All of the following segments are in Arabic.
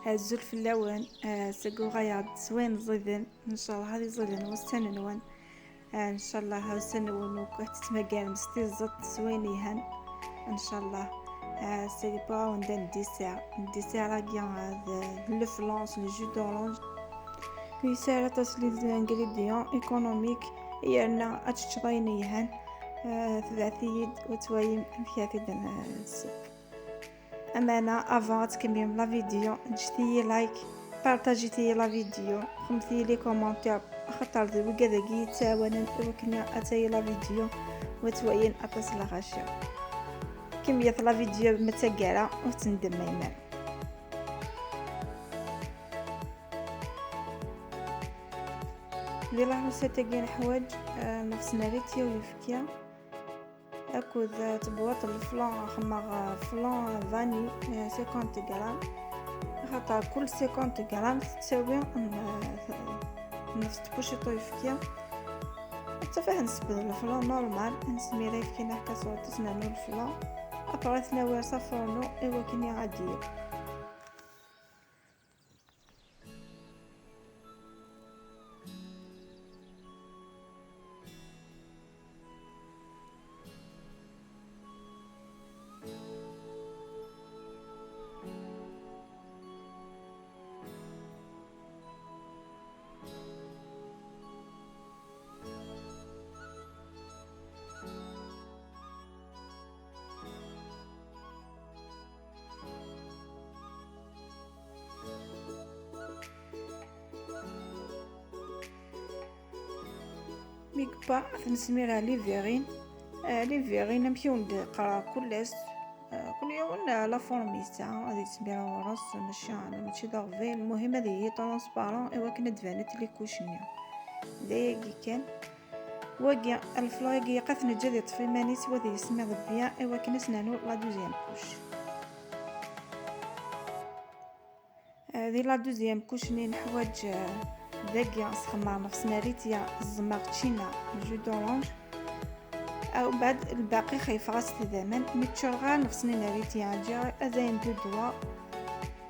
الزلف اللون سقو غياد زوين زيدن ان شاء الله هذه زيدن والسننون ان شاء الله هاو سنون وكتتمكن مستي زط زوينيهن ان شاء الله سي با وندن ديسير راكيا لو فلانس لو جو دورانج كي سالا تصلي الانغريديون ايكونوميك يانا اتشطينيهن ثلاثيد وتوايم ثلاثيد السب. اما انا افون تكملوا لا فيديو نشتي لايك بارطاجيتي لا فيديو خمتي لي كومونتير خاطر ذو كذاكي تاوانا وكنا اتاي لا فيديو وتواين اطاس لا غاشا كمية لا فيديو متقالة وتندم ميمان لي لاحوسة تاقين حواج نفس ناريتيا ويفكيا أكود تبوط الفلان خماغ فلان فاني 50 غرام خاطر كل 50 غرام تساوي نفس بوشيطو يفكيا تفاه نسبة الفلان نورمال نسمي راه يفكينا هكا صوت تسنانو الفلان أبغى تناول صفرنو إوا كني عادية ميكبا نسميرها ليفيغين ليفيغين نمشيو نقرا كل يوم لا فورميستا هذه تسميرها ورس نشان ماشي داغفين المهم هذه هي ترونسبارون ايوا كنا دفانت لي كوشنيا دايقي كان واقع الفلايقي قثنا جدي طفي مانيس وذي يسمى ضبيا ايوا كنا سنانو لا دوزيام كوش هذه لا دوزيام كوشني نحواج داقيا سخمار نفس ناريتيا الزماغ تشينا جو دورانج او بعد الباقي خايف غاس تدامن متشرغا نفسني ناريتيا جا ازاين دو دوا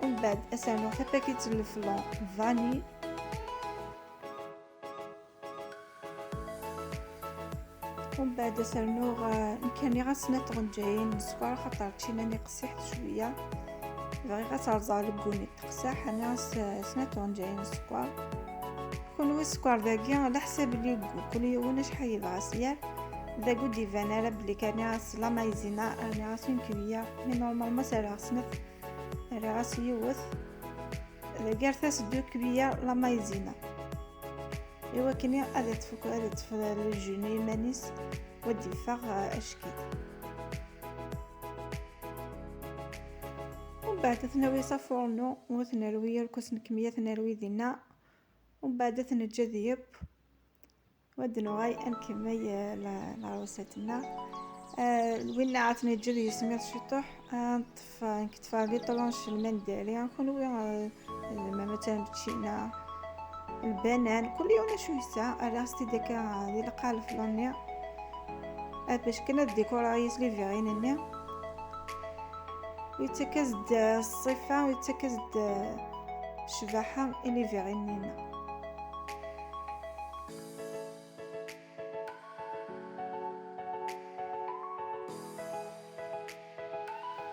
ومن بعد اسانو حتى باكيت الفلون فاني ومن بعد اسانو كان غاسنا طنجاين السكر خاطر تشينا نقصيح شويه بغي غترزع لكوني تقساح انا سنا طنجاين السكر كون السكر داكي على حساب اللي كل يوم شحال يبغى ياك داكو ديفان على بلي كان راس لا مايزينا انا راس كبير مي نورمالمون سالا سنت راس يوث كارثاس دو كبير لا مايزينا ايوا كني غادي تفك غادي تفضل الجوني مانيس ودي فاغ اشكي ومن بعد تناوي صافورنو وثناروي الكسن كمية ثناروي دينا ومن بعد تنجذيب ودنو غاي انكمي لعروستنا وين عرفنا الجدي يسمى الشطوح نطف نكتفى لي طلونش المندالي نكونو مثلا بتشينا البنان كل يوم شويه ساعه راستي داك دي القال فلانيا باش كنا ديكورايز لي فيغينيا ويتكزد الصفه ويتكزد الشباحه اللي فيغينينا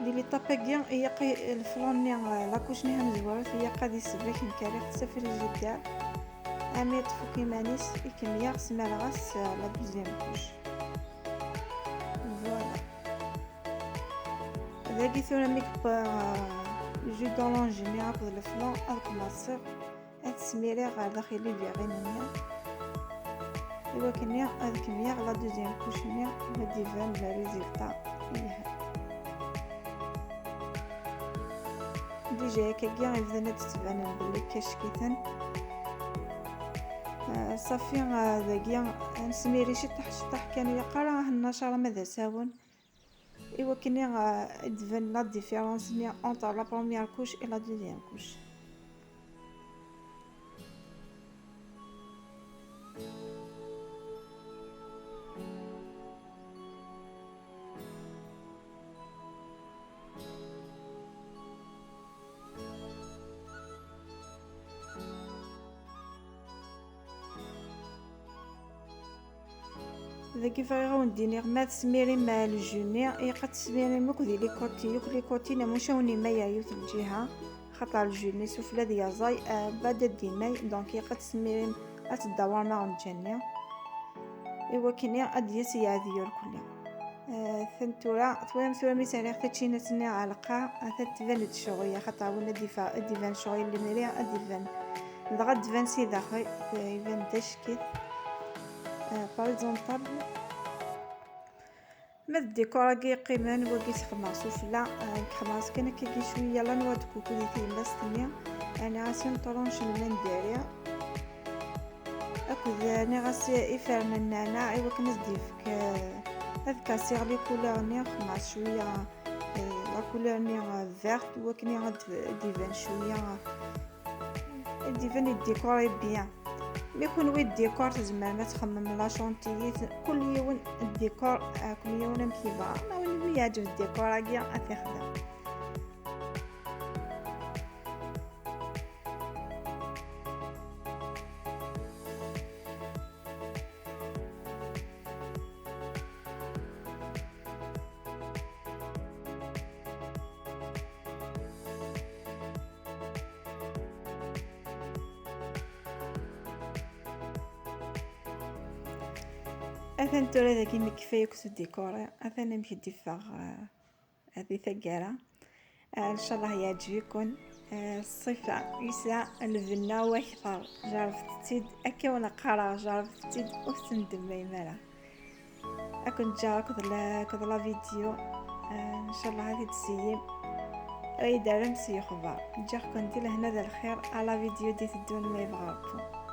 ديلي طاباكيا هي الفلانيا لاكوشني هم زوارت هي قادي سباك نكاري تسافر الجدة عامي طفوكي مانيس كمية سما الغاس لا دوزيام كوش فوالا هذاكي ثورا ميك جو دورانج مي عقد الفلان هاك لاصق هاد سميري غير داخل لي فيغينيا ايوا كنيا هاد كمية لا دوزيام كوشنيا غادي فان لا ريزلطا ديجا كاكيا غيبدا تتبان بلي كاشكيتن صافي داكيا نسميري شطح كان يقرا النشره ماذا ساون ايوا كني دفن لا ديفيرونس ني اونطر لا بروميير كوش اي لا دوزيام كوش كيف غاون ديني ما تسميري ما الجوني يقد تسميري مكذي لي كوتي نموشوني ما يوث الجهة خطر الجوني سفلى ديا زاي بعد ديماي دونك يقد تسميري أتدور مع الجنة إوا كني أديس يعذيور كلها ثنتورا ثورا مثلا ختشينا سنة علقة تبان شغوية خطر ولا ديفان شغوي اللي مريا ديفان دغا ديفان سي داخل يبان دشكيت باريزونطابل ما الديكور كي قيمان وكي تخماصو فلا كخماص كان كي شويه لا نواد كوكو دي تيلا ستنيا انا غاسي نطرونش من داريا اكو انا غاسي افرنا النعناع ايوا كنا ديفك هاد كاسيغ لي كولور ني خماص شويه لا كولور ني فيرت وكني غاد ديفان شويه ديفان الديكور بيان مي يكون وي الديكور تزعما ما تخمم لا شونتيي كل يوم الديكور كل يوم مكيبا ما ولي يعجب الديكور راكي تخدم اثن تورا ذاك مكفايه كسو الديكور اثن نمشي ديفاغ هذه ثقالة ان شاء الله يعجبكم الصفة يسا الفنا واكثر جربت تيد اكي وانا قرا جربت تيد وستندم ميمالا اكون جارك كذا لا فيديو ان شاء الله هذه تسيم اي دارم سي خبار جاكم دي لهنا ذا الخير على فيديو دي تدون ما يبغاكم